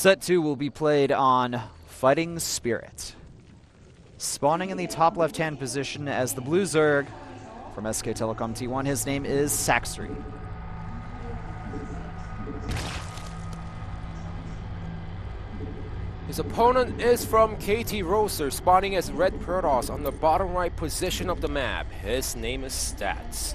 Set 2 will be played on Fighting Spirit. Spawning in the top left-hand position as the blue Zerg from SK Telecom T1. His name is Saxry. His opponent is from KT Rolster, spawning as Red Protoss on the bottom right position of the map. His name is Stats.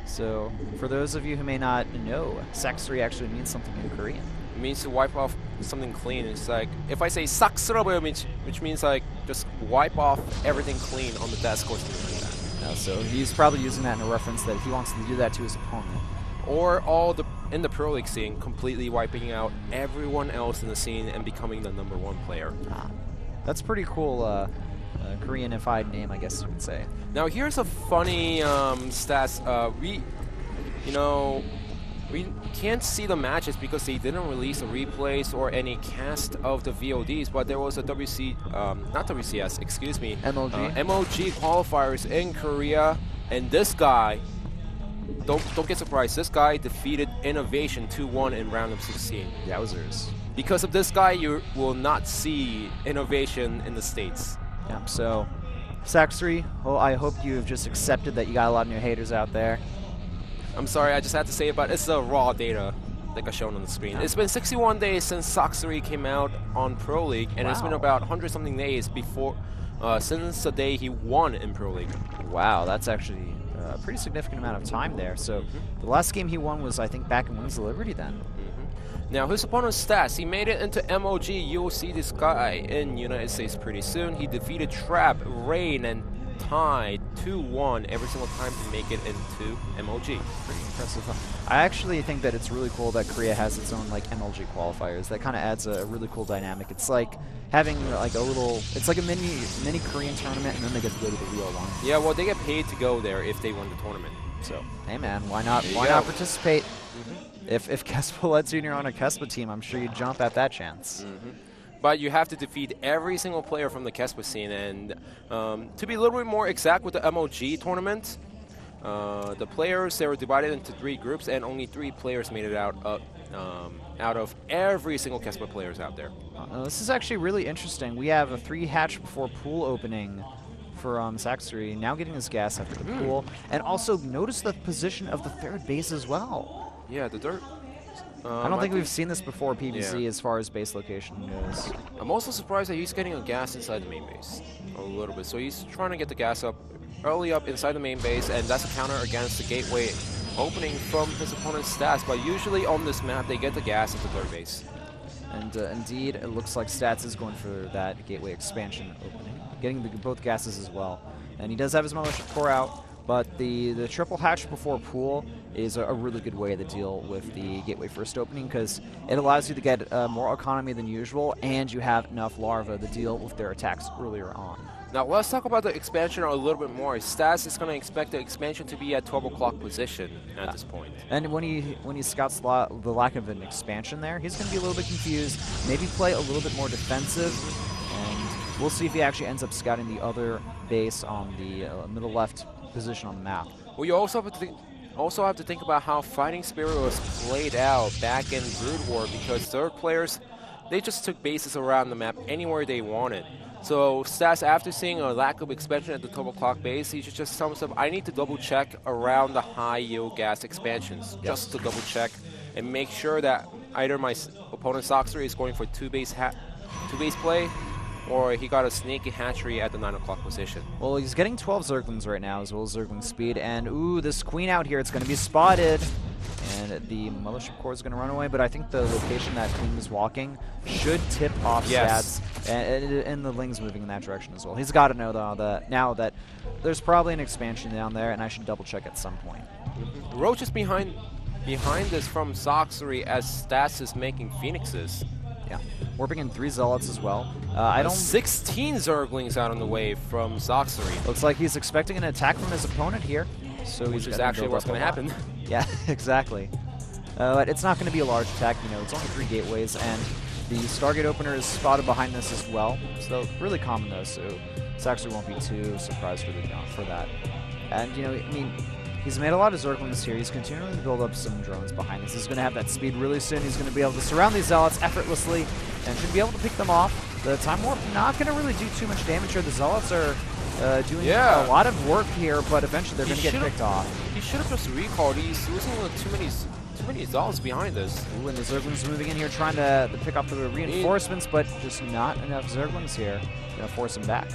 So, for those of you who may not know, Saxry actually means something in Korean. It means to wipe off something clean. It's like, if I say saksrabe, which means like just wipe off everything clean on the desk or something like that. No, so he's probably using that in a reference that he wants to do that to his opponent. Or in the Proleague scene, completely wiping out everyone else in the scene and becoming the #1 player. That's pretty cool Koreanified name, I guess you could say. Now here's a funny stats. We can't see the matches because they didn't release a replays or any cast of the VODs, but there was a not WCS, excuse me, MLG qualifiers in Korea, and this guy, don't get surprised, this guy defeated Innovation 2-1 in round of 16. Yowzers. Because of this guy, you will not see Innovation in the States. Yeah, so Saxry, well, I hope you've just accepted that you got a lot of new haters out there. I'm sorry, I just had to say it, but it's the raw data like I shown on the screen. It's been 61 days since Saxry came out on Pro League, and it's been about 100-something days before since the day he won in Pro League. Wow, that's actually a pretty significant amount of time there. So the last game he won was, I think, back in Wings of Liberty then. Now his opponent's stats, he made it into MOG. You'll see this guy in United States pretty soon. He defeated Trap, Rain, and tied 2-1 every single time to make it into MLG. Pretty impressive. I actually think that it's really cool that Korea has its own like MLG qualifiers. That kind of adds a really cool dynamic. It's like having like a little, it's like a mini Korean tournament, and then they get to go to the real one. Yeah, well, they get paid to go there if they win the tournament. So, hey man, why not participate? If Kespa lets you and you're on a Kespa team, I'm sure you'd jump at that chance. But you have to defeat every single player from the Kespa scene, and to be a little bit more exact with the MOG tournament, the players, they were divided into 3 groups, and only 3 players made it out of every single Kespa players out there. This is actually really interesting. We have a 3 hatch before pool opening for Saxry, now getting his gas after the pool, and also notice the position of the 3rd base as well. Yeah, the dirt. I don't think we've seen this before PVC as far as base location goes. I'm also surprised that he's getting a gas inside the main base a little bit. So he's trying to get the gas up early up inside the main base, and that's a counter against the gateway opening from his opponent's Stats. But usually on this map, they get the gas at the 3rd base. And indeed, it looks like Stats is going for that gateway expansion opening, getting both gases as well. And he does have his Militia Core out. But the triple hatch before pool is a really good way to deal with the gateway first opening, because it allows you to get more economy than usual, and you have enough larvae to deal with their attacks earlier on. Now let's talk about the expansion a little bit more. Stats is going to expect the expansion to be at 12 o'clock position at this point. And when he scouts the lack of an expansion there, he's going to be a little bit confused, maybe play a little bit more defensive, and we'll see if he actually ends up scouting the other base on the middle left position on the map. Well, you also have to think about how Fighting Spirit was played out back in Brood War, because 3rd players, they just took bases around the map anywhere they wanted. So Stats, after seeing a lack of expansion at the 12 o'clock base, he should just tell himself, I need to double check around the high yield gas expansions, just to double check and make sure that either my opponent Saxry is going for two base play, or he got a sneaky hatchery at the 9 o'clock position. Well, he's getting 12 Zerglings right now, as well as Zergling speed, and ooh, this Queen out here, it's going to be spotted. And the Militia Core is going to run away, but I think the location that Queen was walking should tip off Stats, and the Ling's moving in that direction as well. He's got to know, though, that now that there's probably an expansion down there, and I should double check at some point. Roach is behind this from Saxry as Stats is making Phoenixes. Yeah, warping in 3 Zealots as well. 16 Zerglings out on the way from Saxry. Looks like he's expecting an attack from his opponent here. So which is actually what's going to happen. Yeah, exactly. But it's not going to be a large attack. You know, it's only 3 gateways, and the Stargate opener is spotted behind this as well. So really common though, so Saxry won't be too surprised for that. And you know, I mean, He's made a lot of Zerglings here. He's continuing to build up some drones behind this. He's going to have that speed really soon. He's going to be able to surround these Zealots effortlessly and should be able to pick them off. The Time Warp not going to really do too much damage here. The Zealots are doing a lot of work here, but eventually they're going to get picked off. He should have just recalled. He's losing too many Zealots behind us. Ooh, and the Zerglings moving in here trying to pick up the reinforcements, but just not enough Zerglings here. Going to force him back.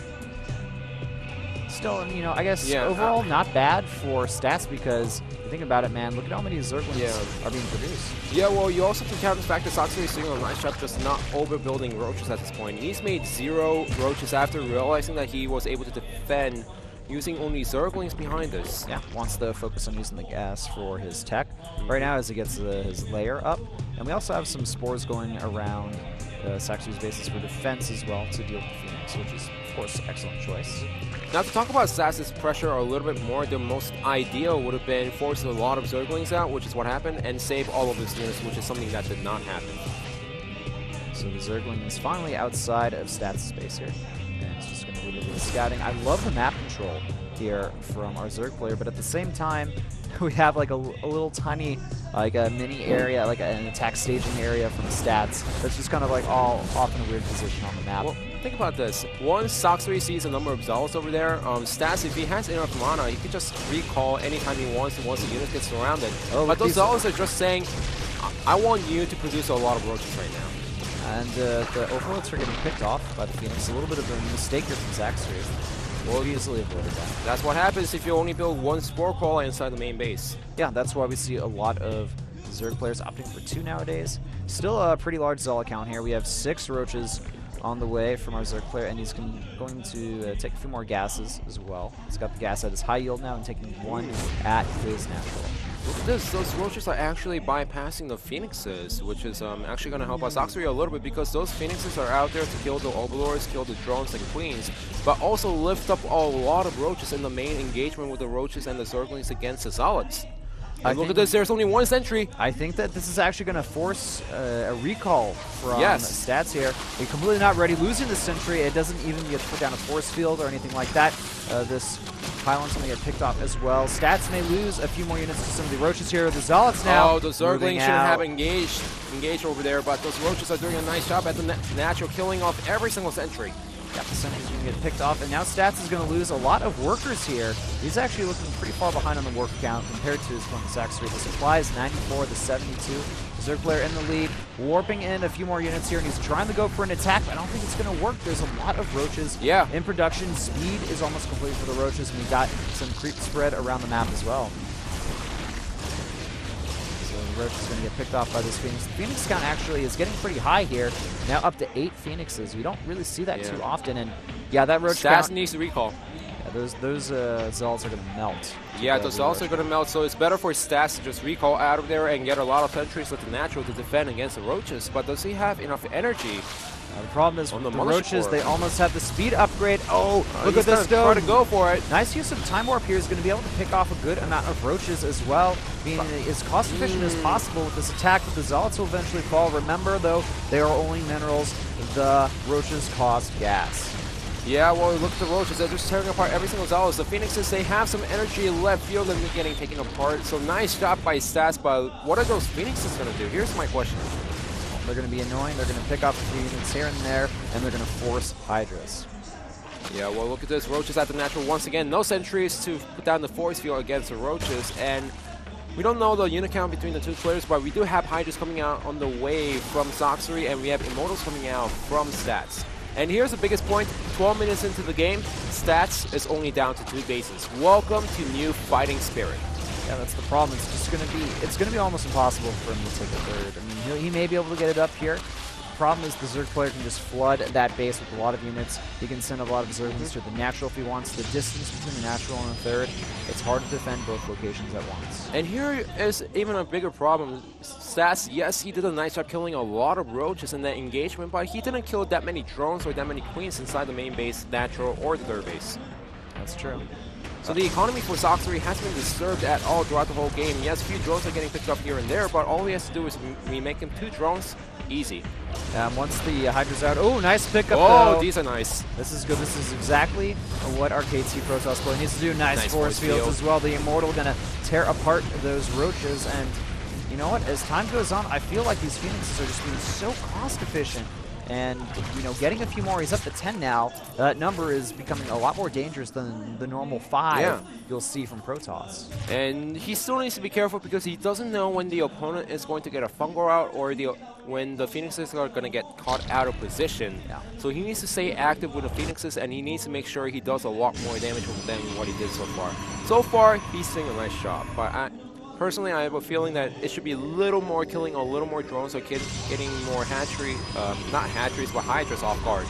Still, you know, I guess overall not bad for stats because if you think about it, man, look at how many Zerglings are being produced. Yeah, well, you also can count the fact that Soxley is doing a nice job just not overbuilding Roaches at this point. He's made 0 Roaches after realizing that he was able to defend using only Zerglings behind us. Yeah, wants to focus on using the gas for his tech right now as he gets his layer up. And we also have some spores going around Saxony's bases for defense as well to deal with the Phoenix, which is, of course, an excellent choice. Now, to talk about Sass's pressure a little bit more, the most ideal would have been force a lot of Zerglings out, which is what happened, and save all of his units, which is something that did not happen. So the Zergling is finally outside of Stats' space here. And it's just going to leave it with the scouting. I love the map control here from our Zerg player, but at the same time, we have like a little tiny, like a mini area, like an attack staging area from Stats that's just kind of like all off in a weird position on the map. Well, think about this. Once Soxley sees a number of Zealots over there, Stats, if he has enough mana, he can just recall anytime he wants once the unit gets surrounded. But those Zealots are just saying, I want you to produce a lot of Roaches right now. And the Overlords are getting picked off by the Phoenix. A little bit of a mistake here from Zaxxer. We'll easily avoided that. That's what happens if you only build 1 Spore Crawler inside the main base. Yeah, that's why we see a lot of Zerg players opting for 2 nowadays. Still a pretty large Zealot count here. We have 6 Roaches on the way from our Zerg player, and he's going to take a few more gases as well. He's got the gas at his high yield now and taking 1 at his natural. Look at this, those Roaches are actually bypassing the Phoenixes, which is actually going to help us Oxfrey a little bit because those Phoenixes are out there to kill the Overlords, kill the drones and queens, but also lift up a lot of Roaches in the main engagement with the Roaches and the Zerglings against the Zealots. And look at this, there's only 1 sentry. I think that this is actually going to force a recall from Stats here. He's completely not ready, losing the sentry. It doesn't even get to put down a force field or anything like that. This pylon's going to get picked off as well. Stats may lose a few more units to some of the Roaches here. The Zealots now. Oh, the Zerglings shouldn't have engaged over there, but those Roaches are doing a nice job at the natural, killing off every single sentry. Yeah, the sentry's going to get picked off, and now Stats is going to lose a lot of workers here. He's actually looking pretty far behind on the work count compared to his opponent Zaxxer. The supply is 94, the 72. The Zerg player in the lead, warping in a few more units here, and he's trying to go for an attack, but I don't think it's going to work. There's a lot of Roaches in production. Speed is almost complete for the Roaches, and we got some creep spread around the map as well. Roach is going to get picked off by this Phoenix. The Phoenix count actually is getting pretty high here. Now up to 8 Phoenixes. We don't really see that too often. And yeah, that Roach count needs to recall. Yeah, those Zealots are going to melt. Yeah, those Zealots are going to melt. So it's better for Stats to just recall out of there and get a lot of sentries with the natural to defend against the Roaches. But does he have enough energy? The problem is with the Roaches, they almost have the speed upgrade. Oh, look at this Try to go for it. Nice use of Time Warp here is going to be able to pick off a good amount of Roaches as well, being as cost efficient as possible with this attack, but the Zealots will eventually fall. Remember, though, they are only minerals. The Roaches cost gas. Yeah, well, look at the Roaches. They're just tearing apart every single Zealot. The Phoenixes, they have some energy left field and they're getting taken apart. So nice job by Stats, but what are those Phoenixes going to do? Here's my question. They're going to be annoying. They're going to pick up a few units here and there, and they're going to force Hydras. Yeah, well, look at this. Roaches at the natural once again. No sentries to put down the force field against the Roaches. And we don't know the unit count between the 2 players, but we do have Hydras coming out on the way from Soxery, and we have Immortals coming out from Stats. And here's the biggest point. 12 minutes into the game, Stats is only down to 2 bases. Welcome to new fighting spirit. Yeah, that's the problem. It's just going to be almost impossible for him to take a third. I mean, he may be able to get it up here. The problem is the Zerg player can just flood that base with a lot of units. He can send a lot of Zerglings to the natural if he wants. The distance between the natural and the third, it's hard to defend both locations at once. And here is even a bigger problem. Stats, yes, he did a nice job killing a lot of Roaches in that engagement, but he didn't kill that many drones or that many queens inside the main base, natural, or the third base. That's true. So the economy for Soxery hasn't been disturbed at all throughout the whole game. Yes, a few drones are getting picked up here and there, but all he has to do is remake him 2 drones, easy. Once the Hydra's out, oh, nice pickup Oh, these are nice. This is good. This is exactly what our KT Protoss player needs to do. Nice force fields field as well. The Immortal gonna tear apart those roaches, and you know what? As time goes on, I feel like these Phoenixes are just being so cost efficient. And, you know, getting a few more, he's up to 10 now. That number is becoming a lot more dangerous than the normal 5 you'll see from Protoss. And he still needs to be careful because he doesn't know when the opponent is going to get a fungal out or when the Phoenixes are going to get caught out of position. Yeah. So he needs to stay active with the Phoenixes, and he needs to make sure he does a lot more damage than what he did so far. So far, he's doing a nice job. But personally, I have a feeling that it should be a little more killing, a little more drones, so getting more hatchery, not hatcheries, but Hydras off guard.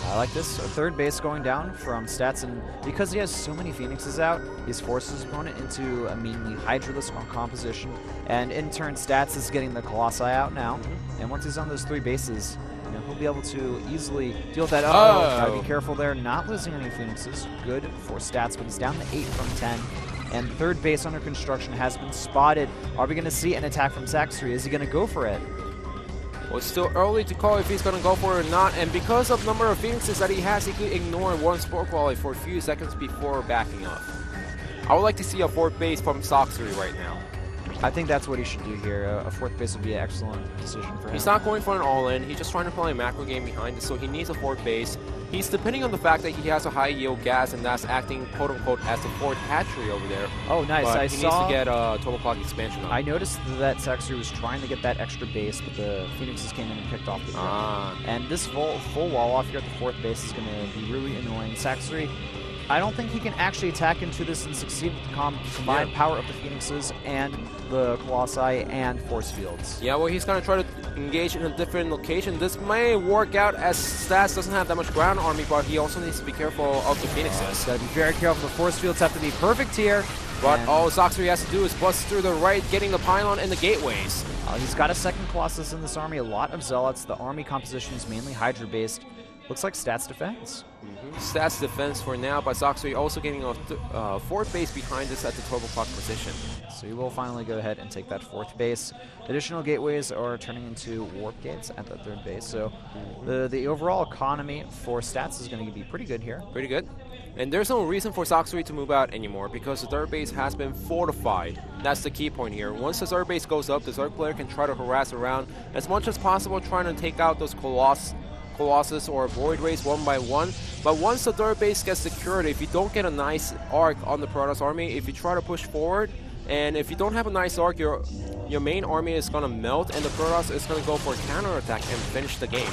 I like this. Third base going down from Stats, and because he has so many Phoenixes out, he's forced his opponent into a mainly Hydraless composition, and in turn, Stats is getting the Colossi out now, and once he's on those 3 bases, you know, he'll be able to easily deal with that. Gotta be careful there, not losing any Phoenixes. Good for Stats, but he's down to 8 from 10. And third base under construction has been spotted. Are we going to see an attack from Saxtry? Is he going to go for it? Well, it's still early to call if he's going to go for it or not. And because of the number of Phoenixes that he has, he could ignore one Spore Quality for a few seconds before backing up. I would like to see a 4th base from Saxtry right now. I think that's what he should do here. A 4th base would be an excellent decision for him. He's not going for an all-in. He's just trying to play a macro game behind it, so he needs a 4th base. He's depending on the fact that he has a high yield gas, and that's acting quote-unquote as the 4th hatchery over there. Oh, nice. But he needs to get a total clock expansion on. I noticed that Saxtry was trying to get that extra base, but the Phoenixes came in and picked off the ground. And this full wall off here at the 4th base is going to be really annoying. Saxtry, I don't think he can actually attack into this and succeed with the combined power of the Phoenixes and the Colossi and force fields. Yeah, well, he's going to try to engage in a different location. This may work out as Stats doesn't have that much ground army, but he also needs to be careful of the Phoenixes. Got to be very careful. The force fields have to be perfect here. But all Saxtry has to do is bust through the right, getting the pylon and the gateways. He's got a second Colossus in this army, a lot of Zealots. The army composition is mainly Hydra-based. Looks like Stats defense. Stats defense for now, but Saxtry also getting a 4th base behind us at the 12 o'clock position. So he will finally go ahead and take that 4th base. Additional gateways are turning into warp gates at the 3rd base. So the overall economy for Stats is going to be pretty good here. Pretty good. And there's no reason for Saxtry to move out anymore because the 3rd base has been fortified. That's the key point here. Once the 3rd base goes up, the Zerg player can try to harass around as much as possible, trying to take out those Colossus or Void Rays one by one. But once the 3rd base gets secured, if you don't get a nice arc on the Protoss army, if you try to push forward, and if you don't have a nice arc, your main army is going to melt, and the Protoss is going to go for a counterattack and finish the game.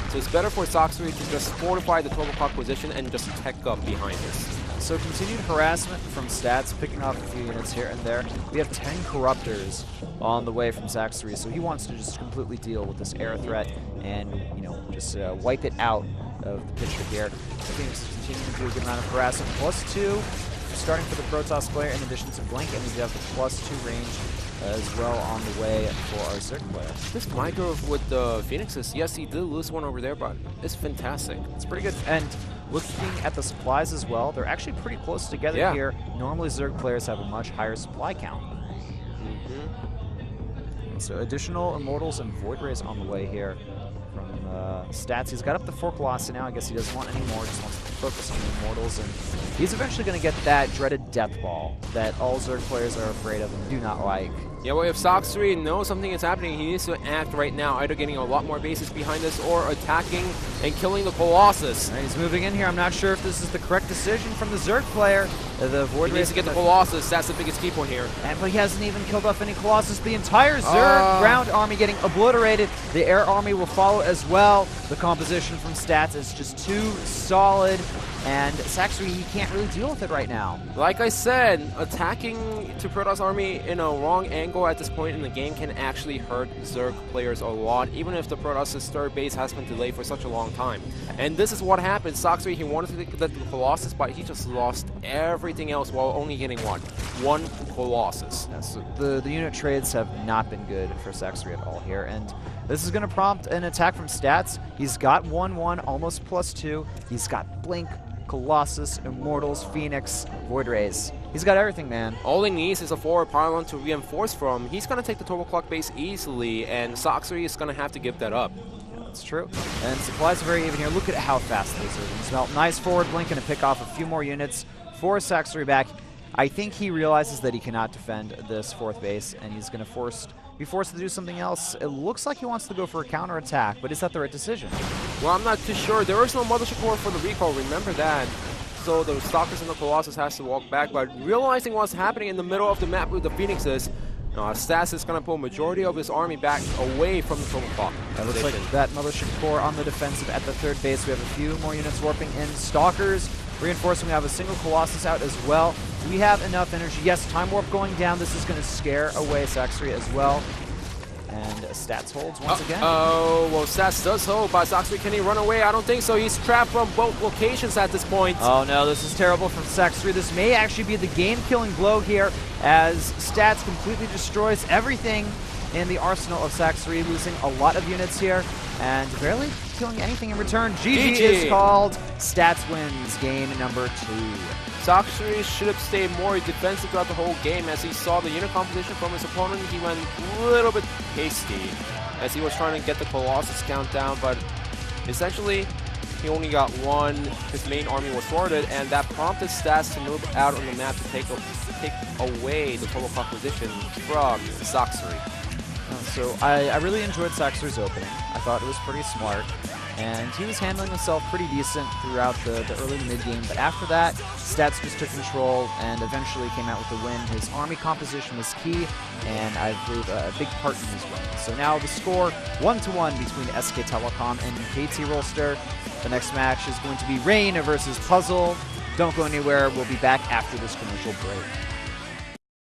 So it's better for Saxtry to just fortify the 12 o'clock position and just tech up behind this. So continued harassment from Stats, picking off a few units here and there. We have 10 Corruptors on the way from Saxtry, so he wants to just completely deal with this air threat and, you know, just wipe it out of the picture here. The Phoenix is continuing to do a good amount of harassment. +2 starting for the Protoss player in addition to Blink, and we do have the +2 range as well on the way for our Zerg player. This micro with the Phoenixes, yes, he did lose one over there, but it's fantastic. It's pretty good. And looking at the supplies as well, they're actually pretty close together here. Normally, Zerg players have a much higher supply count. So additional Immortals and Void Rays on the way here from Stats. He's got up to 4 Colossi now. I guess he doesn't want any more, just wants to focus on the Immortals. And he's eventually going to get that dreaded Death Ball that all Zerg players are afraid of and do not like. Yeah, well, if Saxtry knows something is happening, he needs to act right now, either getting a lot more bases behind us or attacking and killing the Colossus. Right, he's moving in here. I'm not sure if this is the correct decision from the Zerg player. The Void He needs to get the Colossus. That's the biggest key point here. But he hasn't even killed off any Colossus. The entire Zerg ground army getting obliterated. The air army will follow as well. The composition from Stats is just too solid. And Saxtry, he can't really deal with it right now. Like I said, attacking to Protoss army in a wrong angle at this point in the game can actually hurt Zerg players a lot, even if the Protoss' 3rd base has been delayed for such a long time. And this is what happened. Saxtry, he wanted to get the Colossus, but he just lost everything else while only getting what? 1 Colossus. Yeah, so the unit trades have not been good for Saxtry at all here. And this is going to prompt an attack from Stats. He's got 1/1, almost +2. He's got Blink, Colossus, Immortals, Phoenix, Void Rays. He's got everything, man. All he needs is a forward pylon to reinforce from. He's going to take the turbo clock base easily, and Soxery is going to have to give that up. Yeah, that's true. And supplies are very even here. Look at how fast those are going to smelt. Nice forward blink and to pick off a few more units for Soxery back. I think he realizes that he cannot defend this fourth base, and he's going to be forced to do something else. It looks like he wants to go for a counterattack, but is that the right decision? Well, I'm not too sure. There is no Mothership Core for the recall, remember that. So the Stalkers and the Colossus has to walk back, but realizing what's happening in the middle of the map with the Phoenixes, Stas is going to pull a majority of his army back away from the turbo clock. It looks like that Mothership Core on the defensive at the third base. We have a few more units warping in. Stalkers reinforcing. We have a single Colossus out as well. Do we have enough energy? Yes, Time Warp going down. This is going to scare away Soxery as well. And Stats holds once again. Oh, well, Stats does hold, but Soxery, can he run away? I don't think so. He's trapped from both locations at this point. Oh no, this is terrible from Soxery. This may actually be the game-killing blow here, as Stats completely destroys everything in the arsenal of Soxery, losing a lot of units here, and barely killing anything in return. GG is called. Stats wins game number 2. Soxery should have stayed more defensive throughout the whole game. As he saw the unit composition from his opponent, he went a little bit hasty as he was trying to get the Colossus count down, but essentially he only got one. His main army was thwarted, and that prompted Stats to move out on the map to take away the turbo clock position from Soxery. So I really enjoyed Soxery's opening. I thought it was pretty smart, and he was handling himself pretty decent throughout the early to mid-game, but after that, Stats just took control and eventually came out with the win. His army composition was key, and I believe a big part in his win. So now the score, 1-1 between SK Telecom and KT Rolster. The next match is going to be Rain versus Puzzle. Don't go anywhere. We'll be back after this commercial break.